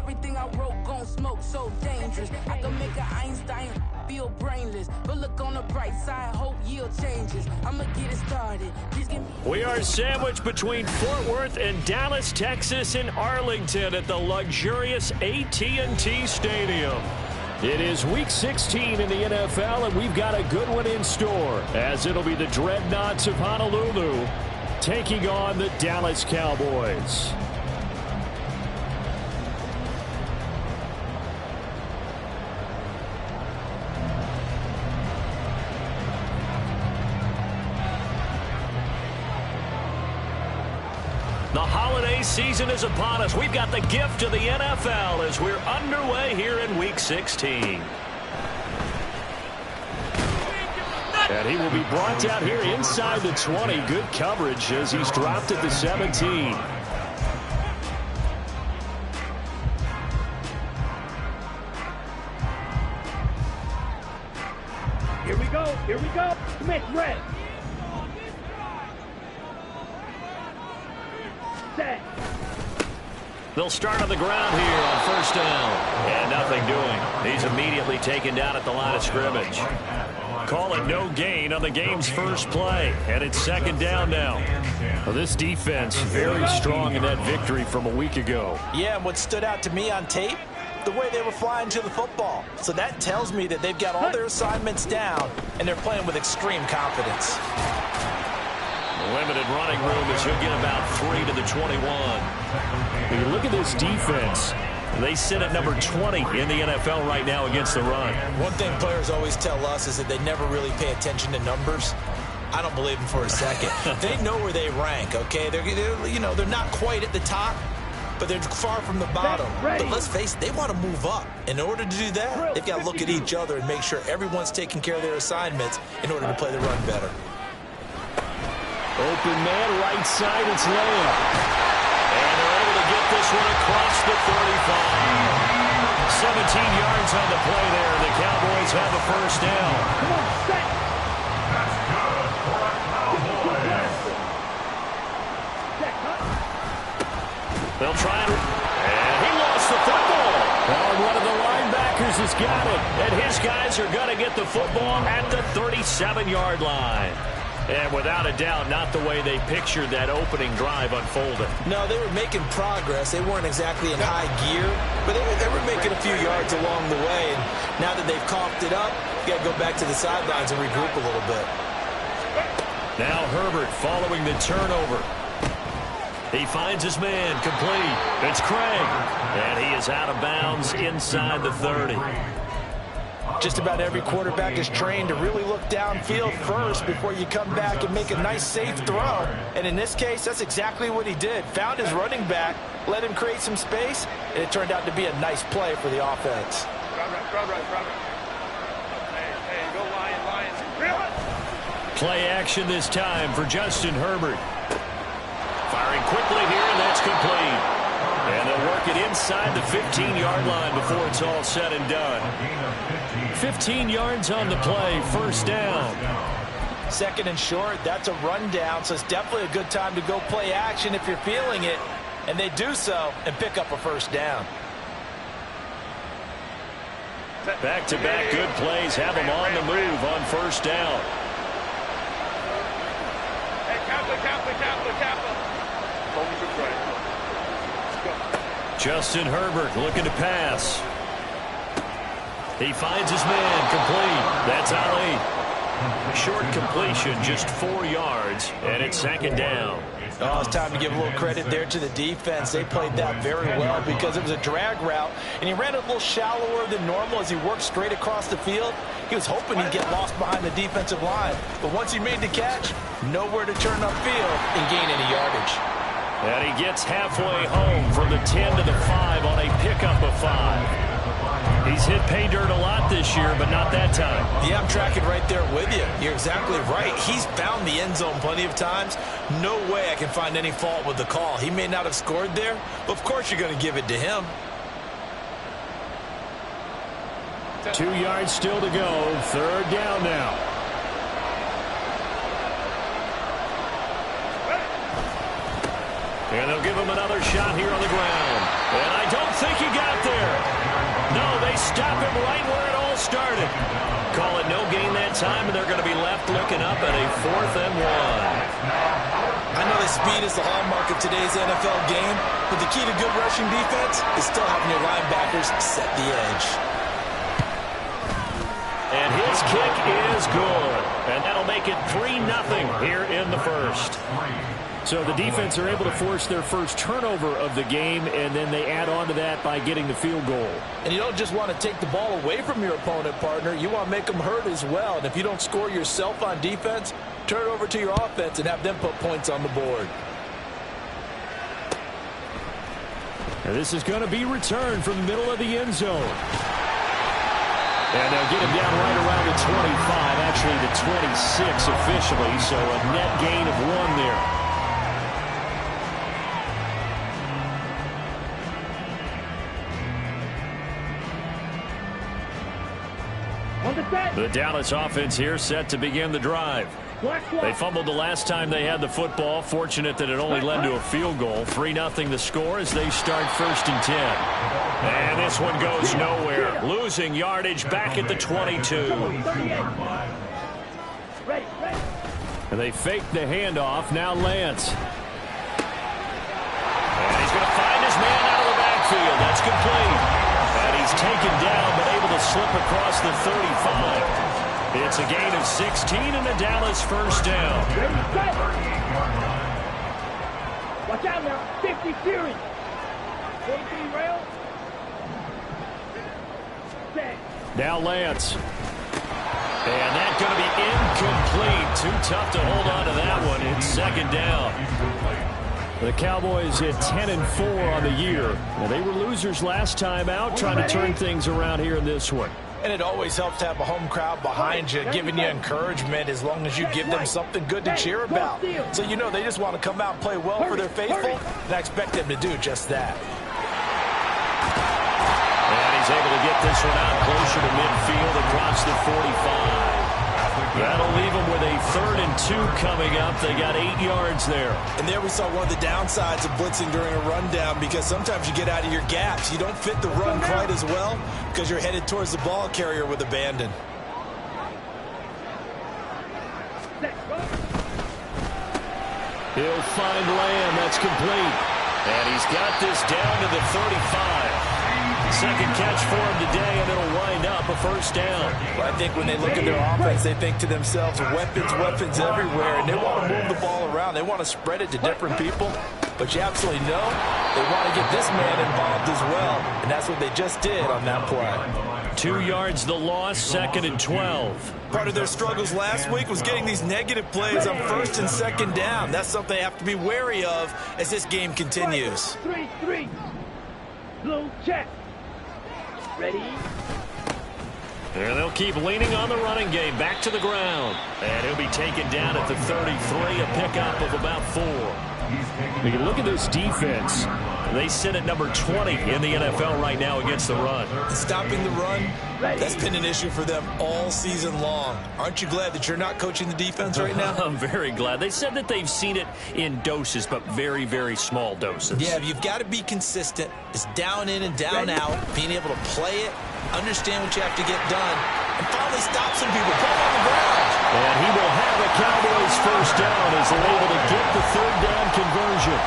everything I wrote gon' smoke, so dangerous. I can make an Einstein feel brainless, but look on the bright side, hope yield changes. I'ma get it started. Please give me. We are sandwiched between Fort Worth and Dallas, Texas, and Arlington at the luxurious AT&T Stadium. It is Week 16 in the NFL, and we've got a good one in store, as it'll be the Dreadnoughts of Honolulu taking on the Dallas Cowboys. The holiday season is upon us. We've got the gift of the NFL as we're underway here in Week 16. And he will be brought down here inside the 20. Good coverage as he's dropped at the 17. Here we go. Here we go. Smith, red. Set. They'll start on the ground here on first down. And nothing doing. He's immediately taken down at the line of scrimmage. Call it no gain on the game's first play. And it's second down now. Well, this defense very strong in that victory from a week ago. Yeah, and what stood out to me on tape, the way they were flying to the football. So that tells me that they've got all their assignments down, and they're playing with extreme confidence. Limited running room as he'll get about 3 to the 21. When you look at this defense, they sit at number 20 in the NFL right now against the run. One thing players always tell us is that they never really pay attention to numbers. I don't believe them for a second. They know where they rank, okay? They're not quite at the top, but they're far from the bottom. But let's face it, they want to move up. In order to do that, they've got to look at each other and make sure everyone's taking care of their assignments in order to play the run better. Open man, right side, it's Lamb. And they're able to get this one across the 35. 17 yards on the play there. The Cowboys have a first down. Come on, set. They'll try and he lost the football. Well, one of the linebackers has got it. And his guys are going to get the football at the 37-yard line. And without a doubt, not the way they pictured that opening drive unfolded. No, they were making progress. They weren't exactly in high gear, but they were making a few yards along the way. And now that they've coughed it up, you got to go back to the sidelines and regroup a little bit. Now Herbert following the turnover. He finds his man complete. It's Craig. And he is out of bounds inside the 30. Just about every quarterback is trained to really look downfield first before you come back and make a nice, safe throw. And in this case, that's exactly what he did. Found his running back, let him create some space, and it turned out to be a nice play for the offense. Hey, go Lions. Play action this time for Justin Herbert. Firing quickly here, and that's complete. And they'll work it inside the 15-yard line before it's all said and done. 15 yards on the play, first down. Second and short, that's a rundown, so it's definitely a good time to go play action if you're feeling it. And they do so and pick up a first down. Back-to-back good plays have them on the move on first down. Hey, Kappa. Justin Herbert looking to pass. He finds his man complete. That's Ali. Short completion, just 4 yards, and it's second down. Oh, it's time to give a little credit there to the defense. They played that very well because it was a drag route, and he ran a little shallower than normal as he worked straight across the field. He was hoping he'd get lost behind the defensive line, but once he made the catch, nowhere to turn upfield and gain any yardage. And he gets halfway home from the 10 to the 5 on a pickup of 5. He's hit pay dirt a lot this year, but not that time. Yeah, I'm tracking right there with you. You're exactly right. He's found the end zone plenty of times. No way I can find any fault with the call. He may not have scored there, but of course you're going to give it to him. 2 yards still to go. Third down now. And they'll give him another shot here on the ground. And I don't think he got that time, and they're going to be left looking up at a 4th and 1. I know that speed is the hallmark of today's NFL game, but the key to good rushing defense is still having your linebackers set the edge. And his kick is good. And that'll make it 3-0 here in the first. So the defense are able to force their first turnover of the game, and then they add on to that by getting the field goal. And you don't just want to take the ball away from your opponent, partner. You want to make them hurt as well. And if you don't score yourself on defense, turn it over to your offense and have them put points on the board. And this is going to be returned from the middle of the end zone. And they'll get him down right around the 25, actually the 26 officially, so a net gain of 1 there. The Dallas offense here set to begin the drive. They fumbled the last time they had the football. Fortunate that it only led to a field goal. 3-0 the score as they start 1st and 10. And this one goes nowhere. Losing yardage back at the 22. And they fake the handoff. Now Lance. And he's going to find his man out of the backfield. That's complete. And he's taken down but able to slip across the 35. It's a gain of 16 and a Dallas 1st down. Watch out now. 50 series. 43 rail. Set. Now Lance. And that's going to be incomplete. Too tough to hold on to that one. It's 2nd down. The Cowboys at 10-4 on the year. Well, they were losers last time out, trying to turn things around here in this one. And it always helps to have a home crowd behind you, giving you encouragement as long as you give them something good to cheer about. So you know they just want to come out and play well for their faithful, and I expect them to do just that. And he's able to get this one out closer to midfield across the 45. That'll leave them with a 3rd and 2 coming up. They got 8 yards there. And there we saw one of the downsides of blitzing during a rundown, because sometimes you get out of your gaps. You don't fit the run quite as well because you're headed towards the ball carrier with abandon. He'll find Lamb. That's complete. And he's got this down to the 35. 2nd catch for him today, and it'll wind up a 1st down. Well, I think when they look at their offense, they think to themselves, weapons everywhere, and they want to move the ball around. They want to spread it to different people, but you absolutely know they want to get this man involved as well, and that's what they just did on that play. 2 yards the loss, 2nd and 12. Part of their struggles last week was getting these negative plays on 1st and 2nd down. That's something they have to be wary of as this game continues. 3-3. Blue check. Ready? And they'll keep leaning on the running game. Back to the ground. And he'll be taken down at the 33, a pickup of about 4. You look at this defense. They sit at number 20 in the NFL right now against the run. Stopping the run, that's been an issue for them all season long. Aren't you glad that you're not coaching the defense right now? I'm very glad. They said that they've seen it in doses, but very, very small doses. Yeah, you've got to be consistent. It's down in and down out, being able to play it, understand what you have to get done, and finally stop some people, put them on the ground. And he will have a Cowboys 1st down as they're able to get the 3rd down conversion.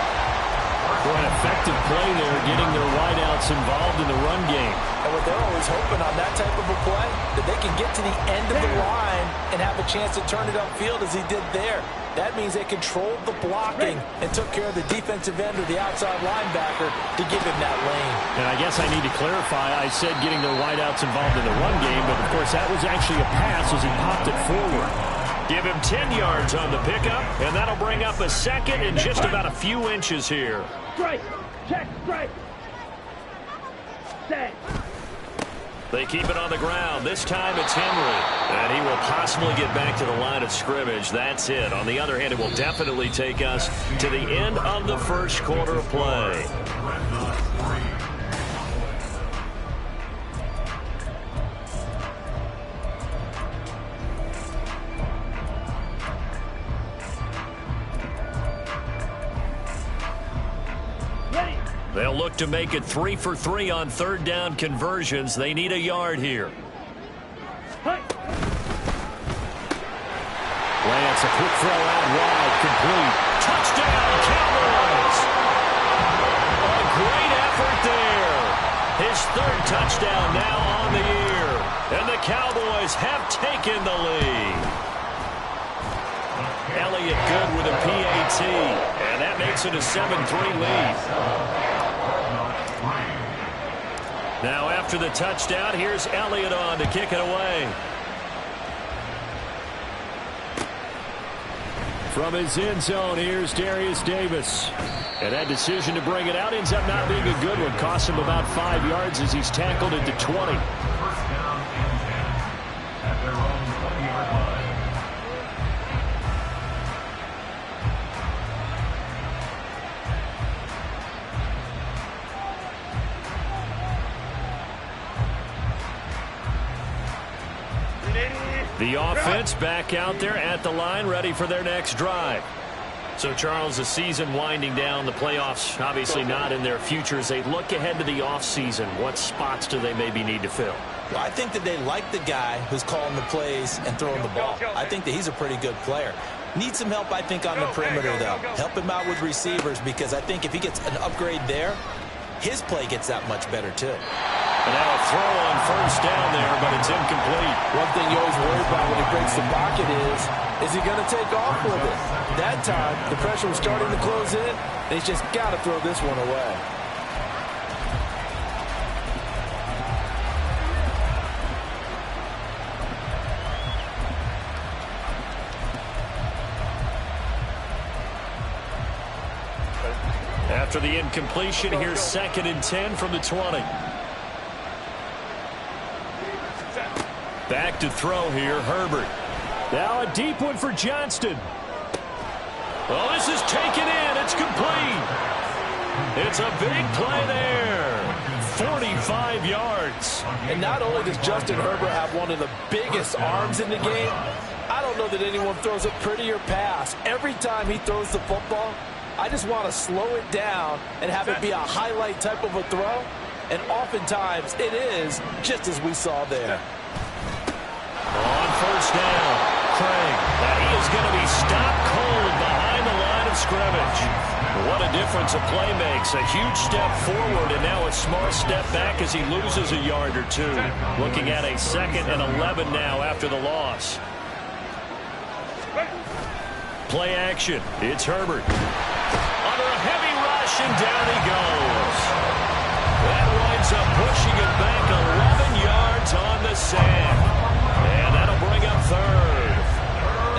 For an effective play there, getting their wideouts involved in the run game. And what they're always hoping on that type of a play, that they can get to the end of the line and have a chance to turn it upfield as he did there. That means they controlled the blocking and took care of the defensive end or the outside linebacker to give him that lane. And I guess I need to clarify, I said getting their wideouts involved in the run game, but of course that was actually a pass as he popped it forward. Give him 10 yards on the pickup, and that'll bring up a 2nd and just about a few inches here. Strike. Check. Strike. Set. They keep it on the ground. This time it's Henry. And he will possibly get back to the line of scrimmage. That's it. On the other hand, it will definitely take us to the end of the 1st quarter of play. They'll look to make it 3 for 3 on 3rd down conversions. They need a yard here. Lance, a quick throw out wide, complete. Touchdown, Cowboys! A great effort there. His third touchdown now on the year. And the Cowboys have taken the lead. Elliott good with a PAT. And that makes it a 7-3 lead. Now after the touchdown, here's Elliott on to kick it away. From his end zone, here's Darius Davis. And that decision to bring it out ends up not being a good one. Costs him about 5 yards as he's tackled it to 20. At their own 20-yard line. The offense back out there at the line, ready for their next drive. So, Charles, the season winding down, the playoffs obviously not in their future. As they look ahead to the offseason, what spots do they maybe need to fill? Well, I think that they like the guy who's calling the plays and throwing the ball. I think that he's a pretty good player. Needs some help, I think, on the perimeter, though. Help him out with receivers, because I think if he gets an upgrade there, his play gets that much better, too. And now a throw on first down there, but it's incomplete. One thing you always worry about when he breaks the pocket is he going to take off with it? That time, the pressure was starting to close in, and he's just got to throw this one away. After the incompletion, here's 2nd and 10 from the 20. Back to throw here, Herbert. Now a deep one for Johnston. Oh, this is taken in. It's complete. It's a big play there. 45 yards. And not only does Justin Herbert have one of the biggest arms in the game, I don't know that anyone throws a prettier pass. Every time he throws the football, I just want to slow it down and have it be a highlight type of a throw. And oftentimes it is, just as we saw there. On first down, Craig. Now he is going to be stopped cold behind the line of scrimmage. What a difference a play makes. A huge step forward and now a small step back as he loses a yard or two. Looking at a 2nd and 11 now after the loss. Play action. It's Herbert. Under a heavy rush and down he goes. That winds up pushing it back 11 yards on the sack. And that'll bring up 3rd.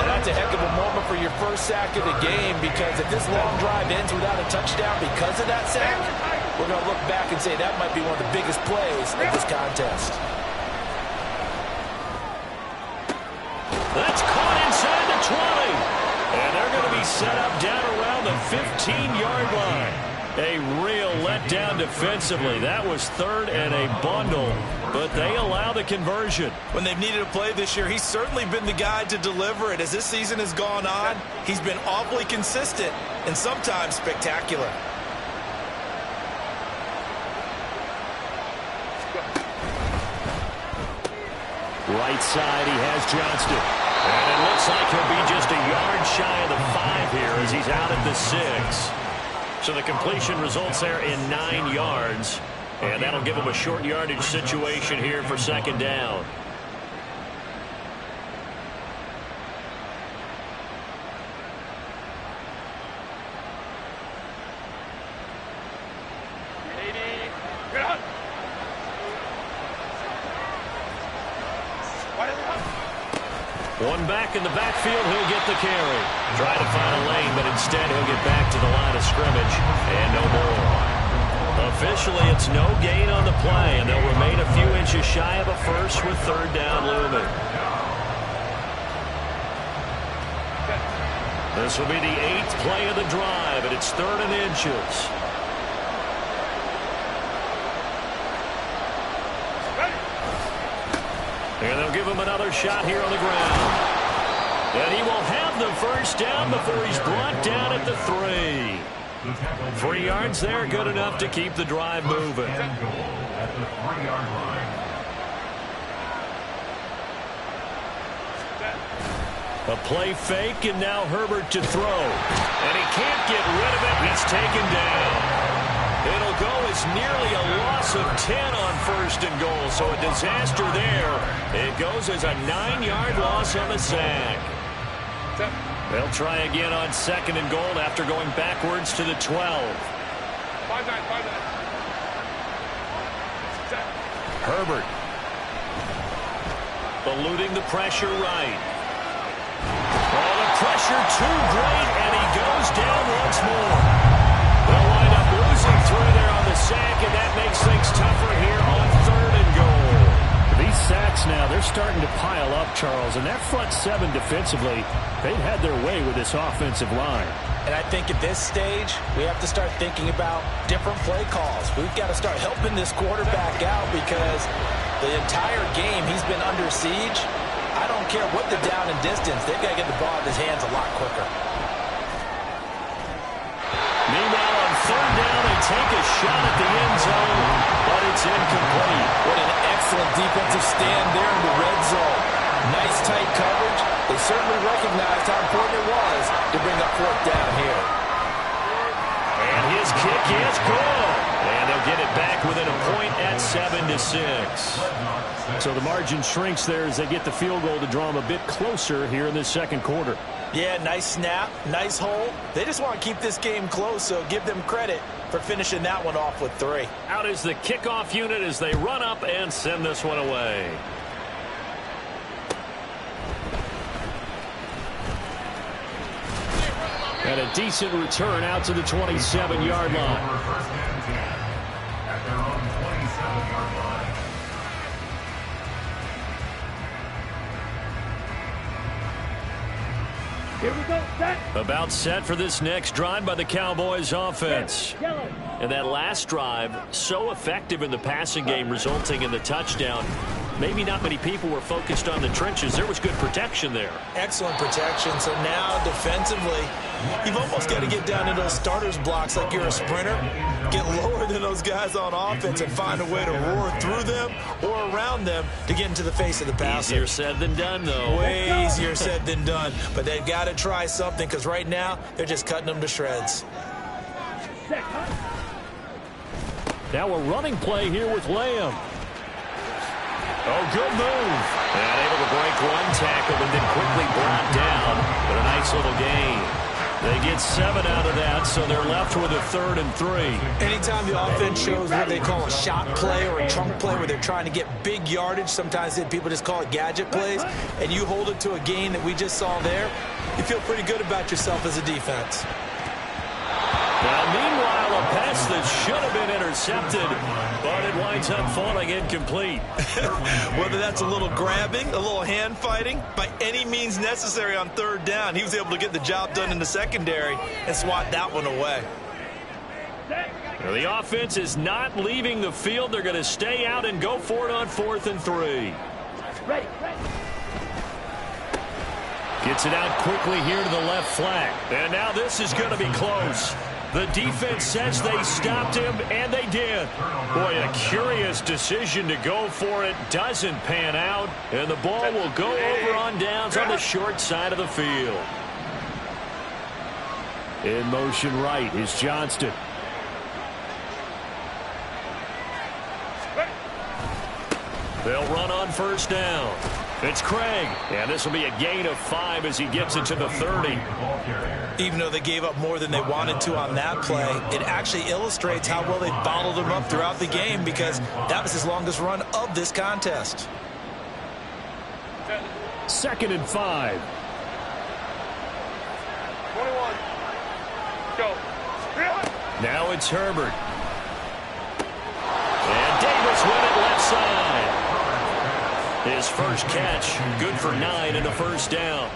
Now that's a heck of a moment for your first sack of the game, because if this long drive ends without a touchdown because of that sack, we're going to look back and say that might be one of the biggest plays of this contest. That's caught inside the 20. And they're going to be set up down around the 15-yard line. A real letdown defensively. That was 3rd and a bundle, but they allow the conversion. When they've needed a play this year, he's certainly been the guy to deliver it. As this season has gone on, he's been awfully consistent and sometimes spectacular. Right side, he has Johnston. And it looks like he'll be just a yard shy of the 5 here as he's out at the 6. So the completion results there in 9 yards. And that'll give him a short yardage situation here for 2nd down. One back in the backfield, he'll get the carry. Try to find a lane, but instead he'll get back to the line of scrimmage. And no more. Officially, it's no gain on the play, and they'll remain a few inches shy of a first with 3rd down looming. This will be the 8th play of the drive, and it's 3rd and inches. And they'll give him another shot here on the ground. And he will have the first down before he's brought down at the 3. 3 yards there, good enough to keep the drive moving. At the 3-yard line. A play fake, and now Herbert to throw. And he can't get rid of it. He's taken down. It'll go as nearly a loss of 10 on 1st and goal, so a disaster there. It goes as a 9-yard loss on the sack. They'll try again on 2nd and goal after going backwards to the 12. Herbert. Eluding the pressure right. Oh, the pressure too great, and he goes down once more. They'll wind up losing through there on the sack, and that makes things tougher here on 3rd and goal. These sacks now, they're starting to pile up, Charles, and that front 7 defensively, they've had their way with this offensive line. And I think at this stage, we have to start thinking about different play calls. We've got to start helping this quarterback out because the entire game he's been under siege. I don't care what the down and distance. They've got to get the ball in his hands a lot quicker. Meanwhile, on 3rd down, they take a shot at the end zone, but it's incomplete. What an excellent defensive stand there in the red zone. Nice tight coverage. They certainly recognized how important it was to bring up 4th down here. And his kick is good. And they'll get it back within a point at 7-6. So the margin shrinks there as they get the field goal to draw them a bit closer here in this 2nd quarter. Yeah, nice snap, nice hold. They just want to keep this game close, so give them credit for finishing that one off with 3. Out is the kickoff unit as they run up and send this one away. And a decent return out to the 27-yard line. At their own 27-yard line. Here we go, set. About set for this next drive by the Cowboys offense. Yellow. And that last drive, so effective in the passing game, resulting in the touchdown. Maybe not many people were focused on the trenches. There was good protection there. Excellent protection. So now defensively, you've almost got to get down to those starters blocks like you're a sprinter. Get lower than those guys on offense and find a way to roar through them or around them to get into the face of the passer. Easier said than done, though. Way easier said than done. But they've got to try something because right now they're just cutting them to shreds. Set. Now a running play here with Lamb. Oh, good move. And able to break one tackle and then quickly brought down. But a nice little gain. They get 7 out of that, so they're left with a 3rd and 3. Anytime the offense shows what they call a shot play or a chunk play where they're trying to get big yardage, sometimes people just call it gadget plays, and you hold it to a gain that we just saw there, you feel pretty good about yourself as a defense. Now, meanwhile, a pass that should have been intercepted, but it winds up falling incomplete. Whether that's a little grabbing, a little hand fighting, by any means necessary on 3rd down, he was able to get the job done in the secondary and swat that one away. Now, the offense is not leaving the field. They're going to stay out and go for it on 4th and 3. Ready. Gets it out quickly here to the left flank. And now this is going to be close. The defense says they stopped him, and they did. Boy, a curious decision to go for it. Doesn't pan out, and the ball will go over on downs on the short side of the field. In motion right is Johnston. They'll run on 1st down. It's Craig, and this will be a gain of 5 as he gets it to the 30. Even though they gave up more than they wanted to on that play, it actually illustrates how well they bottled him up throughout the game because that was his longest run of this contest. 2nd and 5. 21. Go. Now it's Herbert. And Davis with it left side. His first catch, good for 9 and a 1st down. A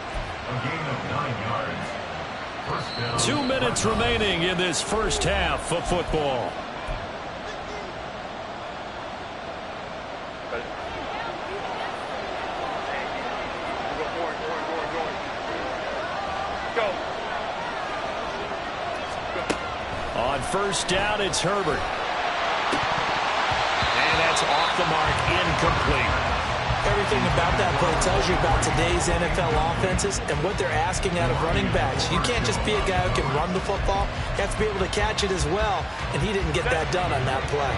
gain of 9 yards. 1st down. 2 minutes remaining in this first half of football. On 1st down, it's Herbert. And that's off the mark, incomplete. Everything about that play tells you about today's NFL offenses and what they're asking out of running backs. You can't just be a guy who can run the football. You have to be able to catch it as well, and he didn't get that done on that play.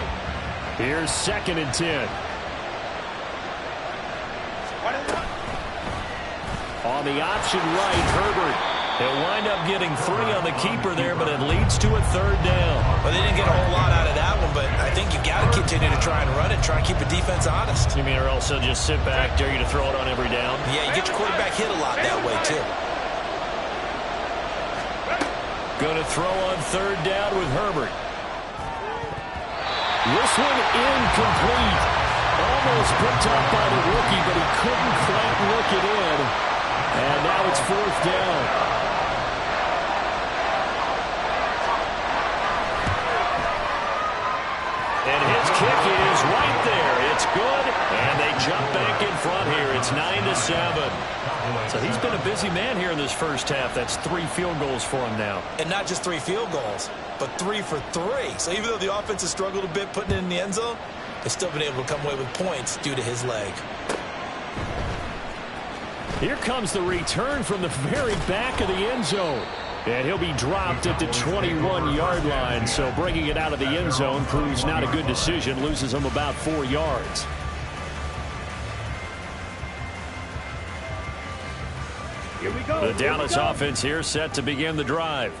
Here's 2nd and 10. On the option right, Herbert. He'll wind up getting 3 on the keeper there, but it leads to a 3rd down. Well, they didn't get a whole lot out of that one, but I think you got to continue to try and run it, try and keep the defense honest. You mean, or also just sit back, dare you to throw it on every down? Yeah, you get your quarterback hit a lot that way, too. Going to throw on 3rd down with Herbert. This one incomplete. Almost picked up by the rookie, but he couldn't quite look it in. And now it's 4th down. And his kick is right there. It's good, and they jump back in front here. It's 9-7. So he's been a busy man here in this first half. That's 3 field goals for him now. And not just 3 field goals, but 3 for 3. So even though the offense has struggled a bit putting it in the end zone, they've still been able to come away with points due to his leg. Here comes the return from the very back of the end zone. And he'll be dropped at the 21-yard line. So bringing it out of the end zone proves not a good decision. Loses him about 4 yards. Here we go. The Dallas offense here set to begin the drive.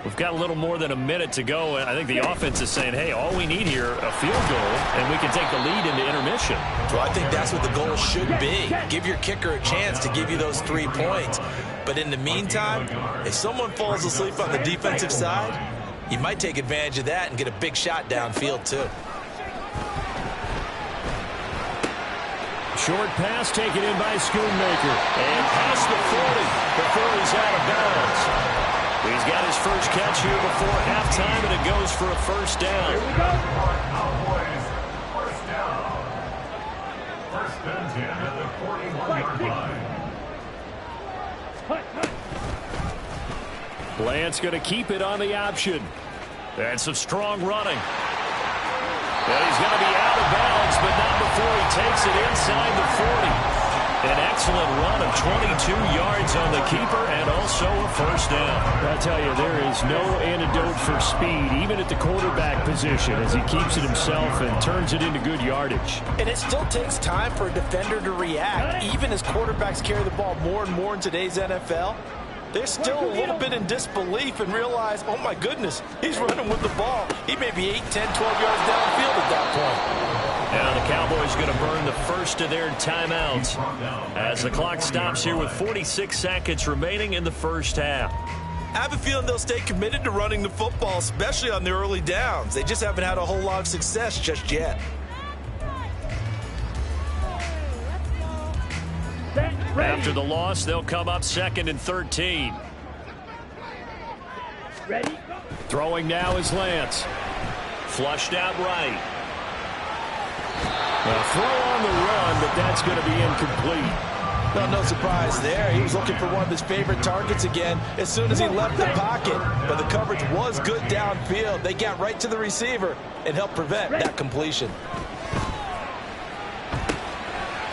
We've got a little more than a minute to go. And I think the offense is saying, hey, all we need here, a field goal, and we can take the lead into intermission. Well, I think that's what the goal should be. Give your kicker a chance to give you those 3 points. But in the meantime, if someone falls asleep on the defensive side, you might take advantage of that and get a big shot downfield, too. Short pass taken in by Schoonmaker. And past the 40 before he's out of bounds. He's got his first catch here before halftime, and it goes for a 1st down. Here we go. Cowboys, 1st down. 1st and 10 at the 41-yard line. Lance going to keep it on the option. And some strong running. And he's going to be out of bounds, but not before he takes it inside the 40. An excellent run of 22 yards on the keeper and also a 1st down. I tell you, there is no antidote for speed, even at the quarterback position, as he keeps it himself and turns it into good yardage. And it still takes time for a defender to react. Even as quarterbacks carry the ball more and more in today's NFL, they're still a little bit in disbelief and realize, oh my goodness, he's running with the ball. He may be 8, 10, 12 yards downfield at that point. Now the Cowboys going to burn the first of their timeouts as the clock stops here with 46 seconds remaining in the first half. I have a feeling they'll stay committed to running the football, especially on the early downs. They just haven't had a whole lot of success just yet. After the loss, they'll come up 2nd and 13. Ready? Throwing now is Lance. Flushed out right. A throw on the run, but that's going to be incomplete. Well, no surprise there. He was looking for one of his favorite targets again as soon as he left the pocket. But the coverage was good downfield. They got right to the receiver and helped prevent that completion.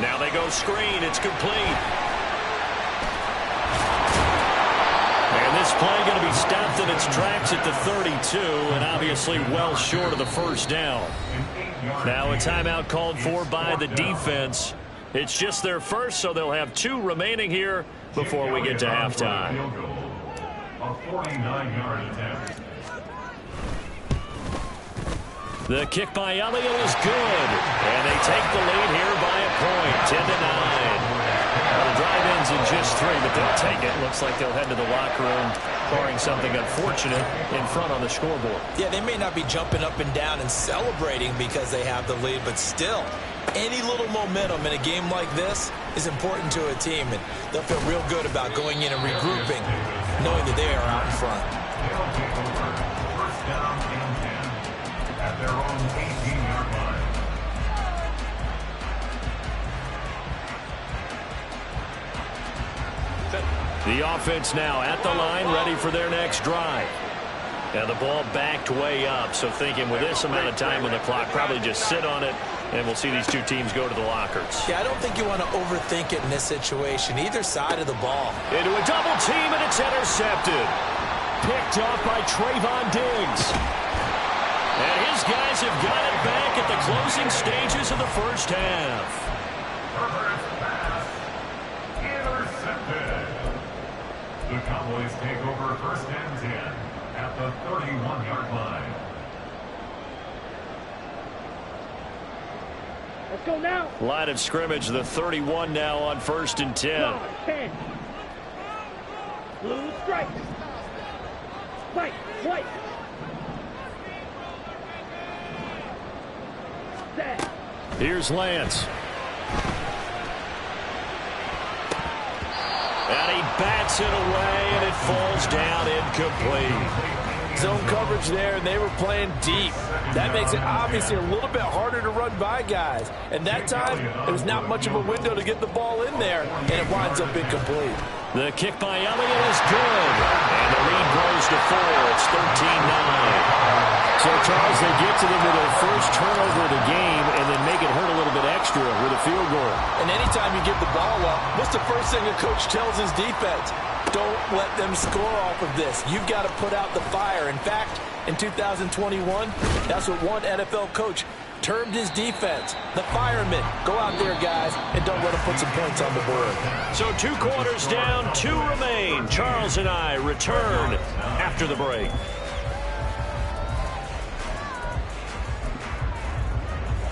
Now they go screen. It's complete. And this play going to be stopped in its tracks at the 32, and obviously well short of the 1st down. Now a timeout called for by the defense. It's just their first, so they'll have 2 remaining here before we get to halftime. A 49-yard attempt. The kick by Elliott is good, and they take the lead here by a point, 10-9. Well, the drive ends in just 3, but they'll take it. Looks like they'll head to the locker room, barring something unfortunate, in front on the scoreboard. Yeah, they may not be jumping up and down and celebrating because they have the lead, but still, any little momentum in a game like this is important to a team, and they'll feel real good about going in and regrouping, knowing that they are out in front. They'll take over 1st down and 10 at their own 18-yard line. The offense now at the line, ready for their next drive. And the ball backed way up, so thinking with this amount of time on the clock, probably just sit on it And we'll see these two teams go to the lockers. Yeah, I don't think you want to overthink it in this situation, either side of the ball. Into a double team, and it's intercepted. Picked off by Trayvon Diggs. And his guys have got it back at the closing stages of the first half. Herbert's pass intercepted. The Cowboys take over first and 10 at the 31-yard line. Let's go now. Line of scrimmage, the 31 now on first and 10. 10. Blue stripes. White, white. Set. Here's Lance. And he bats it away, and it falls down incomplete. Zone coverage there, and they were playing deep. That makes it obviously a little bit harder to run by guys. And that time, there's not much of a window to get the ball in there, and it winds up incomplete. The kick by Elliott is good. And the lead grows to 4. It's 13-9. So, Charles, they get to them with their first turnover of the game and then make it hurt a little bit extra with a field goal. And anytime you give the ball up, what's the first thing a coach tells his defense? Don't let them score off of this. You've got to put out the fire. In fact, in 2021, that's what one NFL coach termed his defense, the firemen. Go out there, guys, and don't let them put some points on the board. So 2 quarters down, 2 remain. Charles and I return after the break.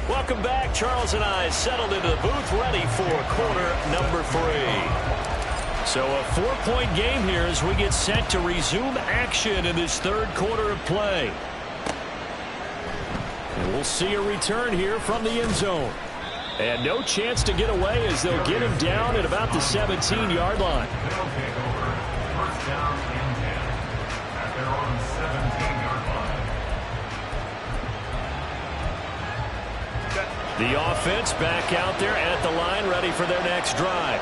Welcome back. Charles and I settled into the booth, ready for quarter number 3. So a 4-point game here as we get set to resume action in this third quarter of play. And we'll see a return here from the end zone. And no chance to get away as they'll get him down at about the 17-yard line. They'll take over first down and 10 at their own 17-yard line. The offense back out there at the line, ready for their next drive.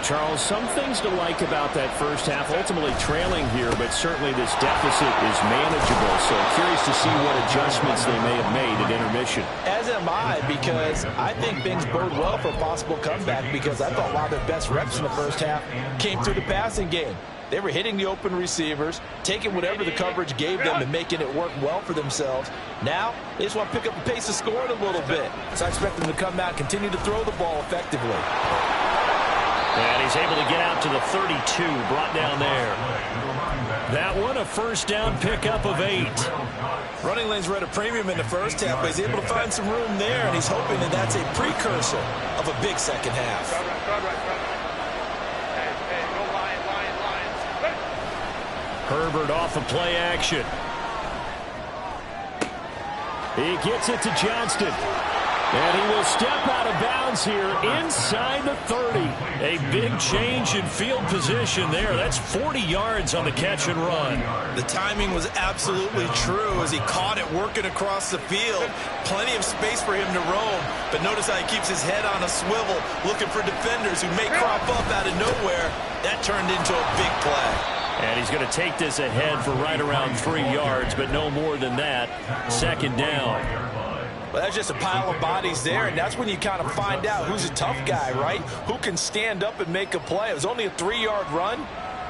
Charles, some things to like about that first half, ultimately trailing here, but certainly this deficit is manageable. So curious to see what adjustments they may have made at intermission. As am I, because I think things bode well for a possible comeback, because I thought a lot of their best reps in the first half came through the passing game. They were hitting the open receivers, taking whatever the coverage gave them and making it work well for themselves. Now, they just want to pick up the pace of scoring a little bit. So I expect them to come out and continue to throw the ball effectively. And he's able to get out to the 32, brought down there. That one, a first down pickup of 8. Running lanes were at a premium in the first half, but he's able to find some room there, and he's hoping that that's a precursor of a big second half. Herbert off of play action. He gets it to Johnston. And he will step out of bounds here inside the 30. A big change in field position there. That's 40 yards on the catch and run. The timing was absolutely true as he caught it working across the field. Plenty of space for him to roam. But notice how he keeps his head on a swivel, looking for defenders who may crop up out of nowhere. That turned into a big play. And he's going to take this ahead for right around 3 yards, but no more than that. Second down. Well, that's just a pile of bodies there, and that's when you kind of find out who's a tough guy, right? Who can stand up and make a play. It was only a 3-yard run,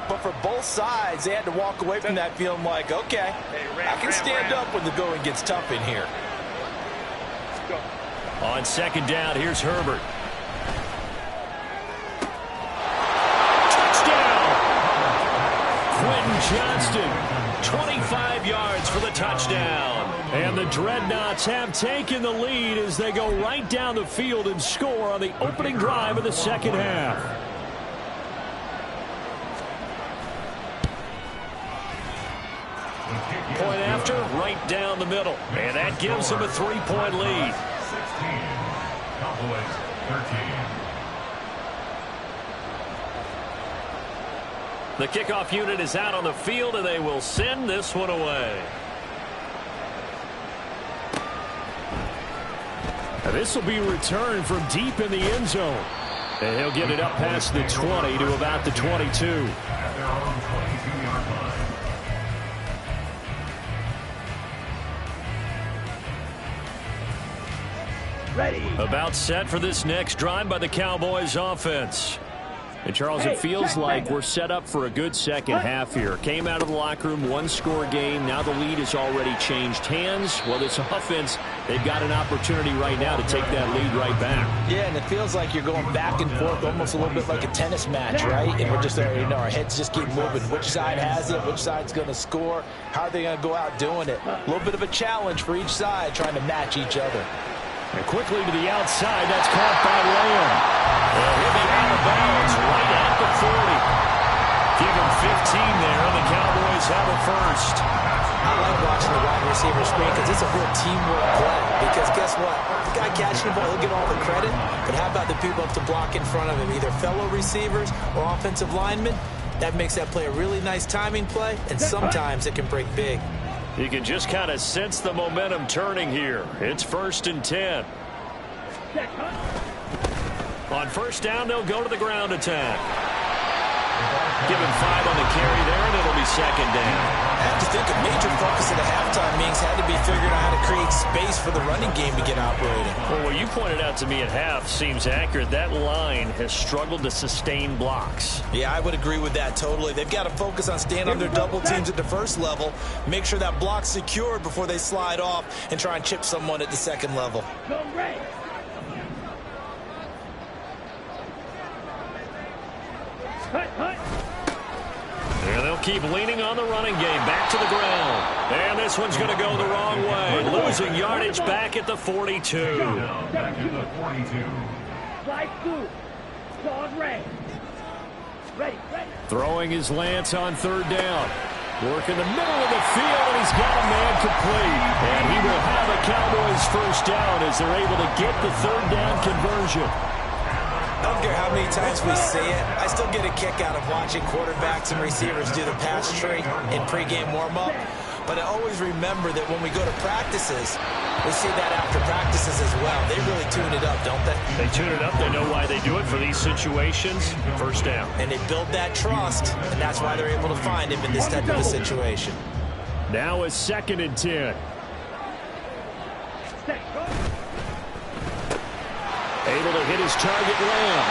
but for both sides, they had to walk away from that feeling like, okay, I can stand up when the going gets tough in here. On second down, here's Herbert. Touchdown! Quentin Johnston, 25 yards for the touchdown. And the Dreadnoughts have taken the lead as they go right down the field and score on the opening drive of the second half. Point after, right down the middle. And that gives them a 3-point lead. 16, Cowboys 13. The kickoff unit is out on the field, and they will send this one away. Now this will be returned from deep in the end zone. And he'll get it up past the 20 to about the 22. At their own 22-yard line. Ready. About set for this next drive by the Cowboys offense. And, Charles, it feels like we're set up for a good second half here. Came out of the locker room, one-score game. Now the lead has already changed hands. Well, this offense, they've got an opportunity right now to take that lead right back. Yeah, and it feels like you're going back and forth almost a little bit like a tennis match, right? And we're just, our heads just keep moving. Which side has it? Which side's going to score? How are they going to go out doing it? A little bit of a challenge for each side trying to match each other. And quickly to the outside, that's caught by Lamb. He'll be out of bounds right at the 40. Give him 15 there, and the Cowboys have a first. I like watching the wide receiver screen because it's a real teamwork play. Because guess what? The guy catching the ball, he'll get all the credit. But how about the people up to block in front of him, either fellow receivers or offensive linemen? That makes that play a really nice timing play, and sometimes it can break big. You can just kind of sense the momentum turning here. It's 1st and 10. On first down, they'll go to the ground attack. Give him 5 on the carry there, and it'll be 2nd down. I have to think a major focus of the halftime meetings had to be figuring out how to create space for the running game to get operating. Well, what you pointed out to me at half seems accurate. That line has struggled to sustain blocks. Yeah, I would agree with that totally. They've got to focus on staying on their double teams at the first level, make sure that block's secured before they slide off and try and chip someone at the second level. Go Ray. Hut. And they'll keep leaning on the running game. Back to the ground. And this one's going to go the wrong way. Losing yardage back at the 42. Back to the 42. Slide through. Dog Ray. Ready. Throwing his Lance on 3rd down. Work in the middle of the field, and he's got a man complete. And he will have a Cowboys first down as they're able to get the 3rd down conversion. I don't care how many times we see it, I still get a kick out of watching quarterbacks and receivers do the pass tree in pregame warm-up. But I always remember that when we go to practices, we see that after practices as well. They really tune it up, don't they? They tune it up. They know why they do it for these situations. First down. And they build that trust, and that's why they're able to find him in this type of a situation. Now a 2nd and 10. Able to hit his target, Lamb.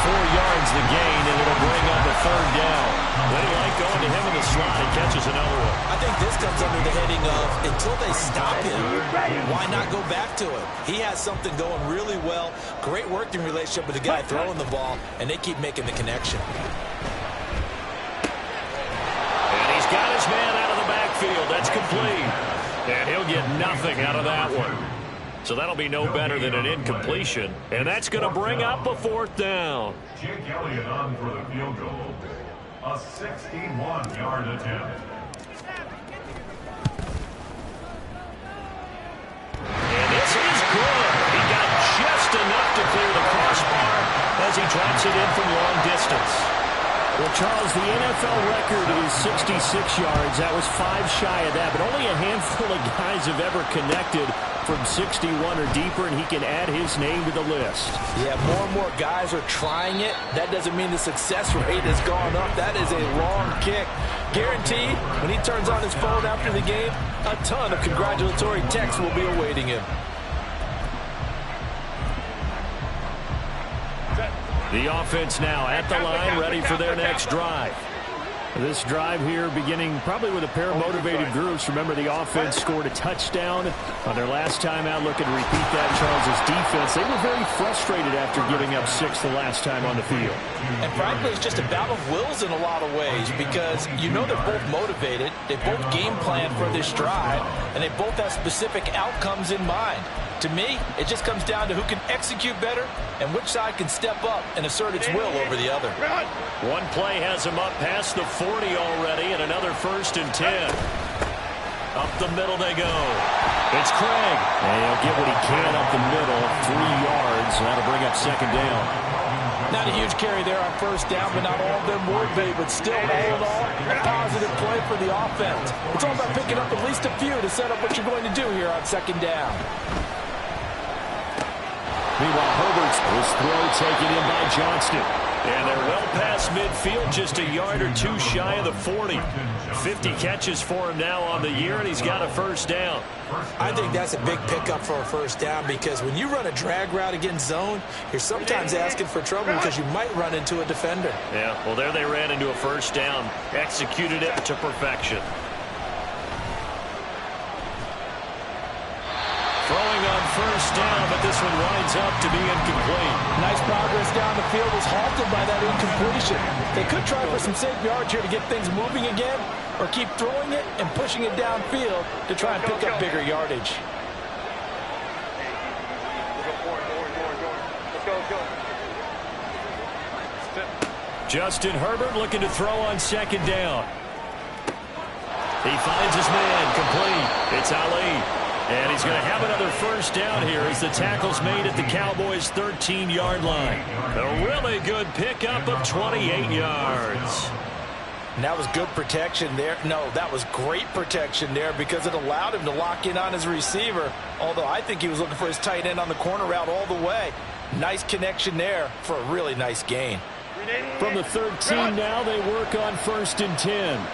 4 yards the gain, and it'll bring up a 3rd down. They like going to him in the slot. He catches another one. I think this comes under the heading of, until they stop him, why not go back to him? He has something going really well. Great working relationship with the guy throwing the ball, and they keep making the connection. And he's got his man out of the backfield. That's complete. And he'll get nothing out of that one. So that'll be no better than an incompletion. And that's going to bring up a 4th down. Jake Elliott on for the field goal. A 61-yard attempt. And this is good. He got just enough to clear the crossbar as he drops it in from long distance. Well, Charles, the NFL record is 66 yards. That was 5 shy of that, but only a handful of guys have ever connected from 61 or deeper, and he can add his name to the list. Yeah, more and more guys are trying it. That doesn't mean the success rate has gone up. That is a long kick. Guaranteed, when he turns on his phone after the game, a ton of congratulatory texts will be awaiting him. The offense now at the line, ready for their next drive. This drive here beginning probably with a pair of motivated groups. Remember, the offense scored a touchdown on their last time out. Looking to repeat that. Charles' defense, they were very frustrated after giving up 6 the last time on the field. And frankly, it's just a battle of wills in a lot of ways because you know they're both motivated. They both game plan for this drive, and they both have specific outcomes in mind. To me, it just comes down to who can execute better and which side can step up and assert its will over the other. One play has him up past the 40 already, and another 1st and 10. Up the middle they go. It's Craig. And he'll get what he can up the middle, 3 yards. That'll bring up 2nd down. Not a huge carry there on 1st down, but not all of them were big, but still, all in all, a positive play for the offense. It's all about picking up at least a few to set up what you're going to do here on 2nd down. Meanwhile, Herbert's his throw taken in by Johnston. And they're well past midfield, just a yard or two shy of the 40. 50 catches for him now on the year, and he's got a first down. I think that's a big pickup for a first down, because when you run a drag route against zone, you're sometimes asking for trouble because you might run into a defender. Yeah, well, there they ran into a first down, executed it to perfection. Throwing on first down, but this one winds up to be incomplete. Nice progress down the field, was halted by that incompletion. They could try for some safe yards here to get things moving again, or keep throwing it and pushing it downfield to try and pick up bigger yardage. Justin Herbert looking to throw on second down. He finds his man, complete. It's Ali. And he's going to have another first down here as the tackle's made at the Cowboys' 13-yard line. A really good pickup of 28 yards. And that was good protection there. No, that was great protection there because it allowed him to lock in on his receiver, although I think he was looking for his tight end on the corner route all the way. Nice connection there for a really nice gain. From the 13 now, they work on 1st and 10.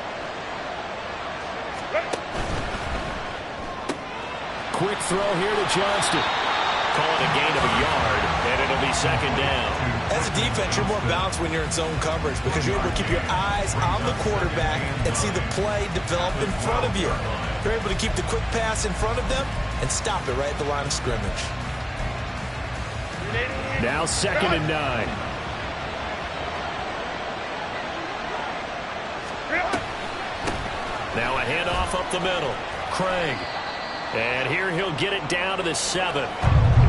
Quick throw here to Johnston. Call it a gain of a yard, and it'll be second down. As a defense, you're more balanced when you're in zone coverage because you're able to keep your eyes on the quarterback and see the play develop in front of you. You're able to keep the quick pass in front of them and stop it right at the line of scrimmage. Now 2nd and 9. Now a handoff up the middle. Craig. And here he'll get it down to the 7.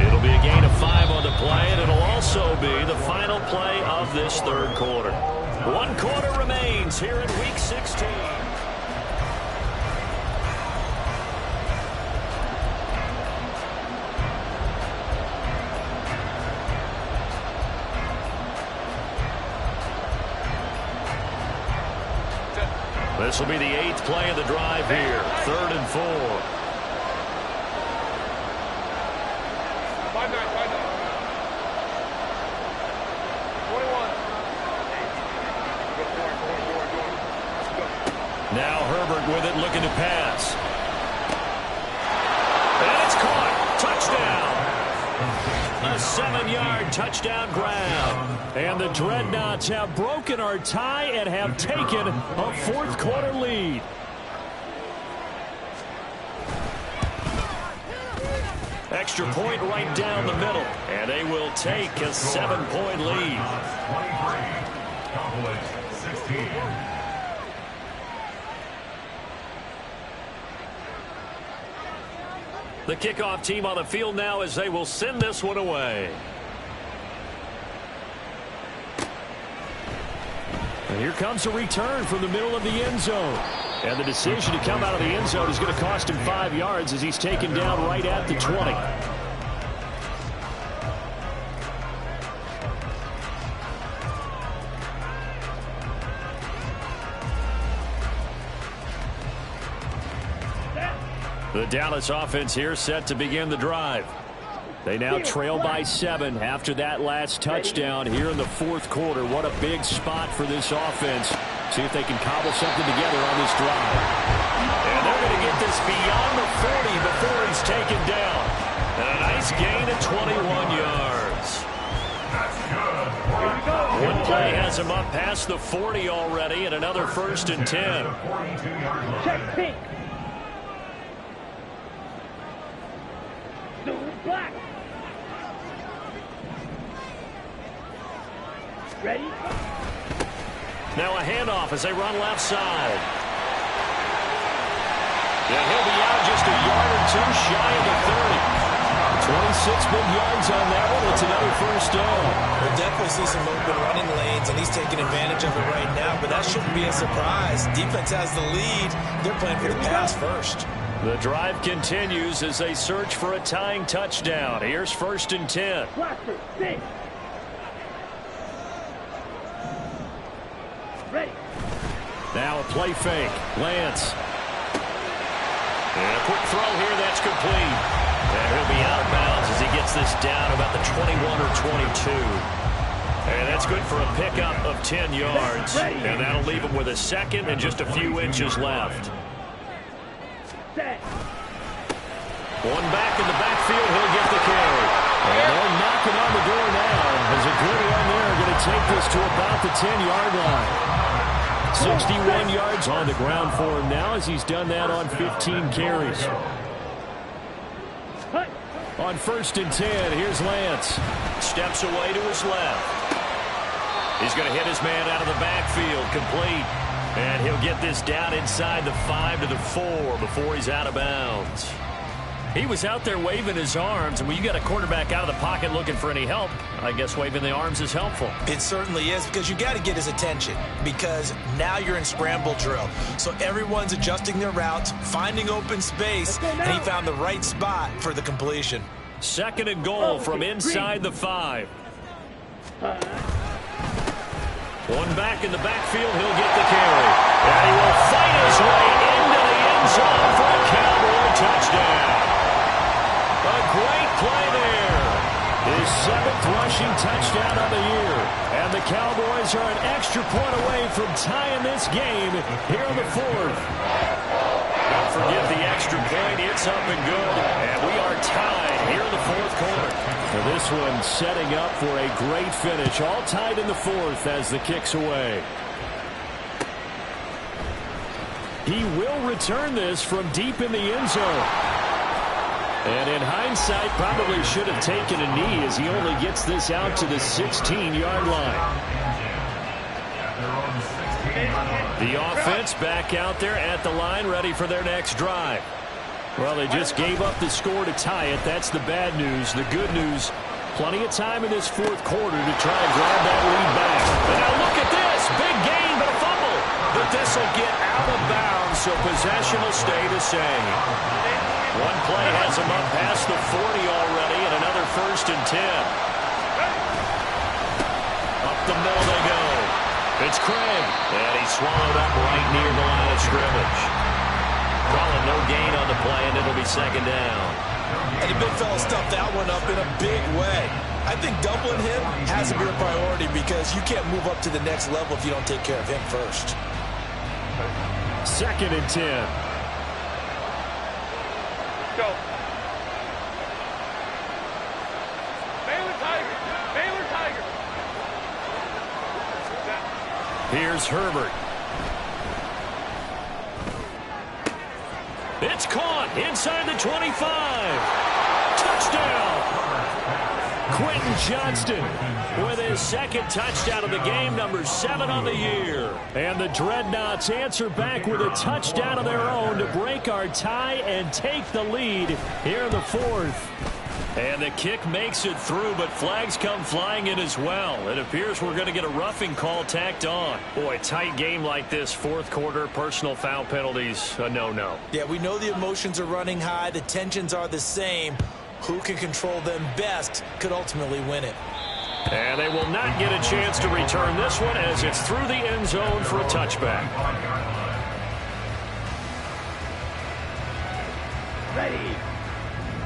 It'll be a gain of 5 on the play, and it'll also be the final play of this third quarter. 1 quarter remains here in Week 16. This will be the 8th play of the drive here. 3rd and 4. Now Herbert with it, looking to pass. And it's caught. Touchdown. A 7-yard touchdown grab. And the Dreadnoughts have broken our tie and have taken a fourth quarter lead. Extra point right down the middle. And they will take a 7-point lead. 23. Cowboys 16. The kickoff team on the field now as they will send this one away. And here comes a return from the middle of the end zone. And the decision to come out of the end zone is going to cost him 5 yards as he's taken down right at the 20. The Dallas offense here set to begin the drive. They now trail by 7 after that last touchdown here in the fourth quarter. What a big spot for this offense. See if they can cobble something together on this drive. And they're going to get this beyond the 40 before he's taken down. And a nice gain of 21 yards. That's good. One play has him up past the 40 already, and another 1st and 10. 42-yard line. Check pink. Black. Ready? Now a handoff as they run left side. And he'll be out just a yard or two shy of the 30. 26 big yards on that one. It's another first down. We'll definitely see some open running lanes, and he's taking advantage of it right now, but that shouldn't be a surprise. Defense has the lead. They're playing for the pass first. The drive continues as they search for a tying touchdown. Here's 1st and 10. Blaster, 6. Ready. Now a play fake. Lance. And a quick throw here. That's complete. And he'll be out of bounds as he gets this down about the 21 or 22. And that's good for a pickup of 10 yards. And that'll leave him with a second and just a few inches left. One back in the backfield, he'll get the carry. And they're knocking on the door now. As a good run there, going to take this to about the 10-yard line. 61 yards on the ground for him now as he's done that on 15 carries. On 1st and 10, here's Lance. Steps away to his left. He's going to hit his man out of the backfield, complete. And he'll get this down inside the 5 to the 4 before he's out of bounds. He was out there waving his arms, and when you got a quarterback out of the pocket looking for any help, I guess waving the arms is helpful. It certainly is, because you got to get his attention, because now you're in scramble drill. So everyone's adjusting their routes, finding open space, and he found the right spot for the completion. 2nd and goal from inside the 5. One back in the backfield, he'll get the carry. And he will fight his way into the end zone for a Cowboy touchdown. A great play there. His 7th rushing touchdown of the year. And the Cowboys are an extra point away from tying this game here in the 4th. Don't forget the extra point. It's up and good. And we are tied here in the 4th quarter. For this one setting up for a great finish. All tied in the 4th as the kick's away. He will return this from deep in the end zone. And in hindsight, probably should have taken a knee as he only gets this out to the 16-yard line. The offense back out there at the line, ready for their next drive. Well, they just gave up the score to tie it. That's the bad news. The good news, plenty of time in this 4th quarter to try and grab that lead back. And now look at this. Big gain, but a fumble. But this will get out of bounds, so possession will stay the same. One play has him up past the 40 already, and another 1st and 10. Up the middle they go. It's Craig, and he's swallowed up right near the line of scrimmage. Calling no gain on the play, and it'll be 2nd down. And the big fella stuffed that one up in a big way. I think doubling him has to be a priority because you can't move up to the next level if you don't take care of him first. 2nd and 10. Go. Baylor Tiger. Baylor Tiger. Here's Herbert. It's caught inside the 25. Touchdown. Quentin Johnston with his 2nd touchdown of the game, number 7 on the year. And the Dreadnoughts answer back with a touchdown of their own to break our tie and take the lead here in the 4th. And the kick makes it through, but flags come flying in as well. It appears we're going to get a roughing call tacked on. Boy, tight game like this, 4th quarter, personal foul penalties, a no-no. Yeah, we know the emotions are running high. The tensions are the same. Who can control them best could ultimately win it. And they will not get a chance to return this one as it's through the end zone for a touchback. Ready.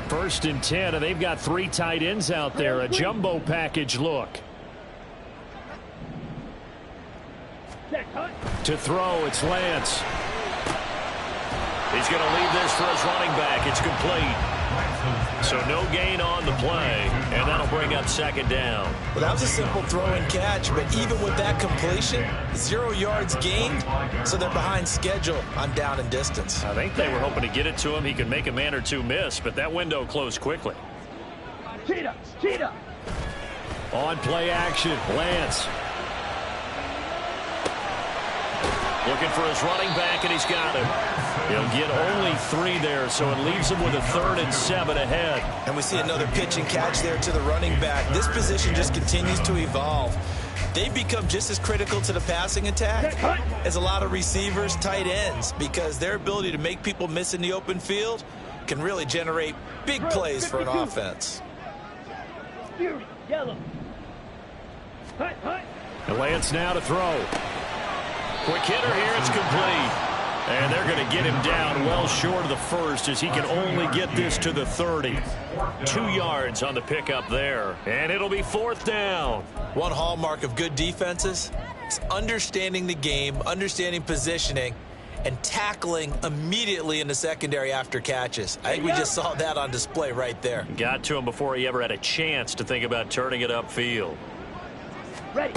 1st and 10, and they've got 3 tight ends out there. A jumbo package look. To throw, it's Lance. He's going to leave this for his running back. It's complete. So no gain on the play, and that'll bring up 2nd down. Well, that was a simple throw and catch, but even with that completion, 0 yards gained, so they're behind schedule on down and distance. I think they were hoping to get it to him. He could make a man or two miss, but that window closed quickly. Cheetah. On play action, Lance. Looking for his running back, and he's got him. He'll get only 3 there, so it leaves him with a 3rd and 7 ahead. And we see another pitch and catch there to the running back. This position just continues to evolve. They've become just as critical to the passing attack as a lot of receivers, tight ends, because their ability to make people miss in the open field can really generate big plays for an offense. Yellow. And Lance now to throw. Quick hitter here, it's complete. And they're going to get him down well short of the first as he can only get this to the 30. 2 yards on the pickup there. And it'll be 4th down. One hallmark of good defenses is understanding the game, understanding positioning, and tackling immediately in the secondary after catches. I think we just saw that on display right there. Got to him before he ever had a chance to think about turning it upfield. Ready.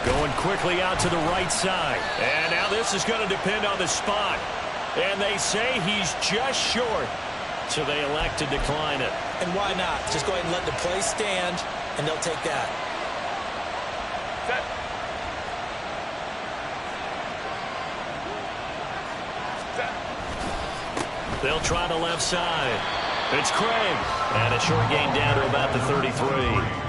Going quickly out to the right side. And now this is going to depend on the spot. And they say he's just short. So they elect to decline it. And why not? Just go ahead and let the play stand, and they'll take that. They'll try the left side. It's Craig. And a short gain down to about the 33.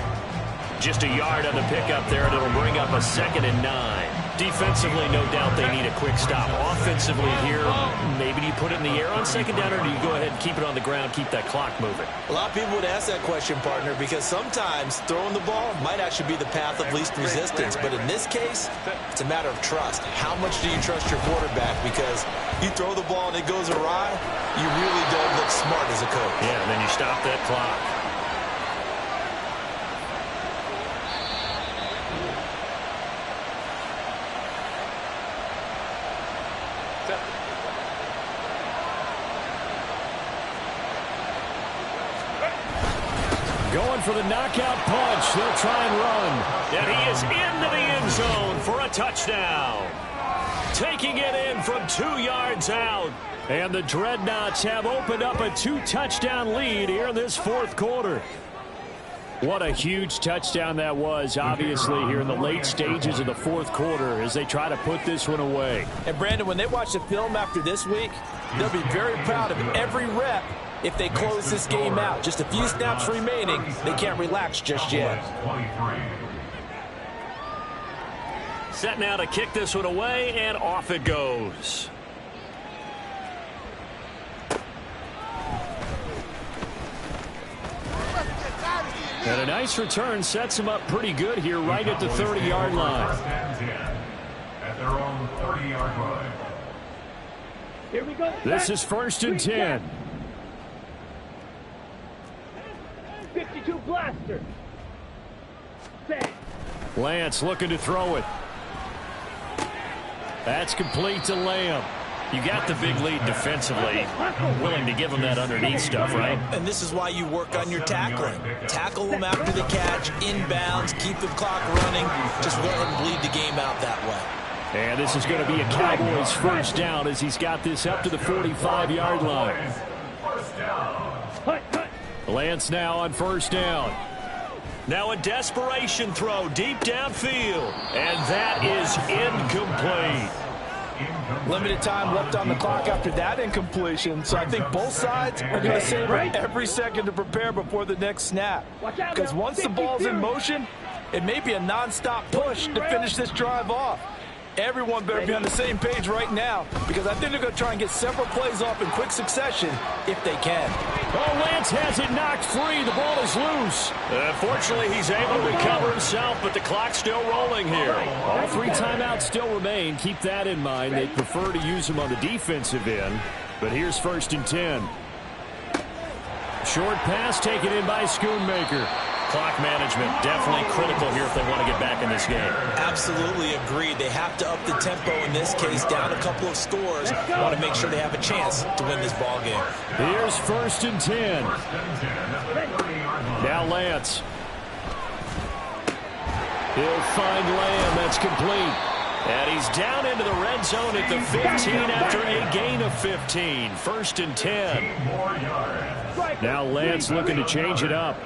Just a yard on the pickup there, and it'll bring up a 2nd and 9. Defensively, no doubt they need a quick stop. Offensively here, maybe do you put it in the air on 2nd down, or do you go ahead and keep it on the ground, keep that clock moving? A lot of people would ask that question, partner, because sometimes throwing the ball might actually be the path of least resistance. But in this case, it's a matter of trust. How much do you trust your quarterback? Because you throw the ball and it goes awry, you really don't look smart as a coach. Yeah, and then you stop that clock. Going for the knockout punch. They'll try and run. And he is into the end zone for a touchdown. Taking it in from 2 yards out. And the Dreadnoughts have opened up a 2-touchdown lead here in this 4th quarter. What a huge touchdown that was, obviously, here in the late stages of the 4th quarter as they try to put this one away. And, Brandon, when they watch the film after this week, they'll be very proud of every rep. If they close this game out, just a few snaps remaining, they can't relax just yet. Set now to kick this one away, and off it goes. And a nice return sets him up pretty good here right at the 30-yard line. At their own 30-yard line. Here we go. This is 1st and 10. 52 blaster. Set. Lance looking to throw it. That's complete to Lamb. You got the big lead defensively. Willing to give him that underneath stuff, right? And this is why you work on your tackling. Tackle them after the catch, inbounds, keep the clock running. Just go ahead and bleed the game out that way. And this is going to be a Cowboys 1st down as he's got this up to the 45-yard line. Lance now on 1st down. Now a desperation throw deep downfield. And that is incomplete. Limited time left on the clock after that incompletion, so I think both sides are going to savor every second to prepare before the next snap. Because once the ball's in motion, it may be a non-stop push to finish this drive off. Everyone better be on the same page right now, because I think they're going to try and get several plays off in quick succession if they can. Oh, Lance has it knocked free. The ball is loose. Fortunately, he's able to recover himself, but the clock's still rolling here. All 3 timeouts still remain. Keep that in mind. They prefer to use them on the defensive end, but here's 1st and 10. Short pass taken in by Schoonmaker. Clock management definitely critical here if they want to get back in this game. Absolutely agreed. They have to up the tempo in this case, down a couple of scores. Want to make sure they have a chance to win this ball game. Here's 1st and 10. Now Lance. He'll find Lamb. That's complete. And he's down into the red zone at the 15 after a gain of 15. 1st and 10. Now Lance looking to change it up.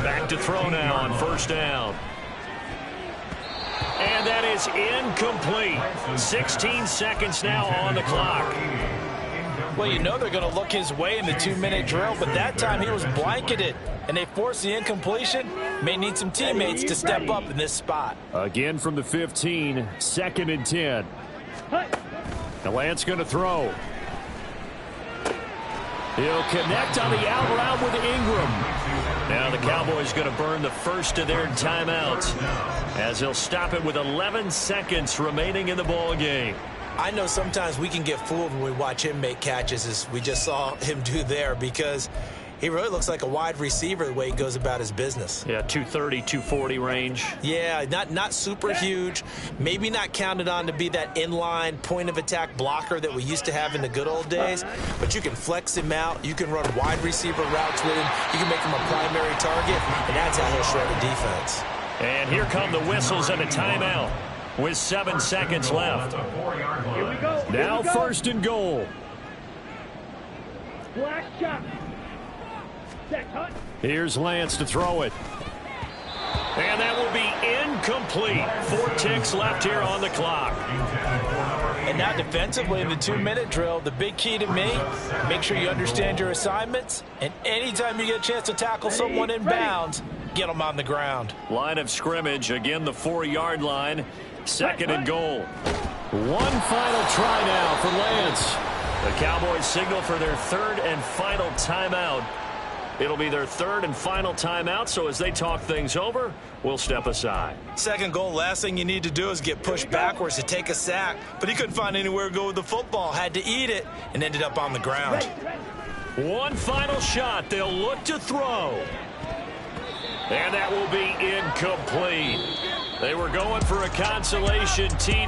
Back to throw now on 1st down. And that is incomplete. 16 seconds now on the clock. Well, you know they're going to look his way in the 2-minute drill, but that time he was blanketed, and they forced the incompletion. May need some teammates to step up in this spot. Again from the 15, 2nd and 10. Now Lance going to throw. He'll connect on the out route with Ingram. Now the Cowboys going to burn the first of their timeouts as he'll stop it with 11 seconds remaining in the ball game. I know sometimes we can get fooled when we watch him make catches, as we just saw him do there, because he really looks like a wide receiver the way he goes about his business. Yeah, 230, 240 range. Yeah, not super huge. Maybe not counted on to be that inline point-of-attack blocker that we used to have in the good old days. But you can flex him out. You can run wide receiver routes with him. You can make him a primary target, and that's how he'll shred a defense. And here come the whistles and a timeout with 7 seconds left. Here we go. Now first and goal. Black shot. Set, hut. Here's Lance to throw it. And that will be incomplete. 4 ticks left here on the clock. And now defensively in the 2-minute drill, the big key to me, make sure you understand your assignments. And anytime you get a chance to tackle someone in bounds, get them on the ground. Line of scrimmage, again the 4-yard line. Second and goal. One final try now for Lance. The Cowboys signal for their third and final timeout. It'll be their third and final timeout, so as they talk things over, we'll step aside. Second goal, last thing you need to do is get pushed backwards to take a sack. But he couldn't find anywhere to go with the football, had to eat it, and ended up on the ground. One final shot. They'll look to throw. And that will be incomplete. They were going for a consolation TD.